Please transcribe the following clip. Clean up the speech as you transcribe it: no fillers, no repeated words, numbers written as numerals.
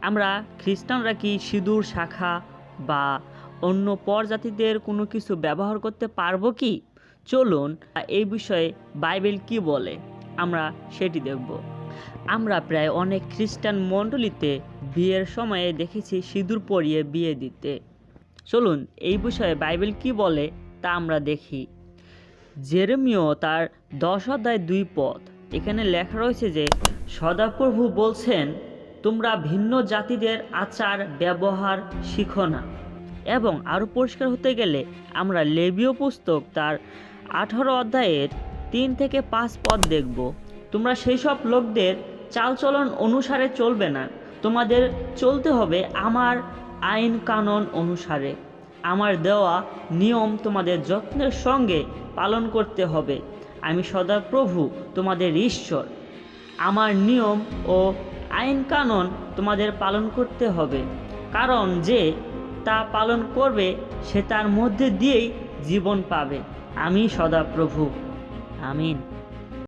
আমরা খ্রিস্টানরা কি সিঁদুর শাখা বা অন্য পরজাতিদের কোনো কিছু ব্যবহার করতে পারবো কি? চলুন এই বিষয়ে বাইবেল কি বলে আমরা সেটি দেখব। আমরা প্রায় অনেক খ্রিস্টান মণ্ডলীতে বিয়ের সময়ে দেখেছি সিঁদুর পরিয়ে বিয়ে দিতে। চলুন এই বিষয়ে বাইবেল কি বলে তা আমরা দেখি। জেরেমীয় তার 10:2 এখানে লেখা রয়েছে যে সদাপ্রভু বলছেন, তোমরা ভিন্ন জাতিদের আচার ব্যবহার শিখো না। এবং আরও পরিষ্কার হতে গেলে আমরা লেবীয় পুস্তক তার 18:3-5 দেখব। তোমরা সেই সব লোকদের চালচলন অনুসারে চলবে না, তোমাদের চলতে হবে আমার আইন কানুন অনুসারে। আমার দেওয়া নিয়ম তোমাদের যত্নের সঙ্গে পালন করতে হবে। আমি সদাপ্রভু তোমাদের ঈশ্বর। আমার নিয়ম ও আইন কানুন তোমাদের পালন করতে হবে, কারণ যে তা পালন করবে সে তার মধ্যে দিয়েই জীবন পাবে। আমি সদাপ্রভু। আমিন।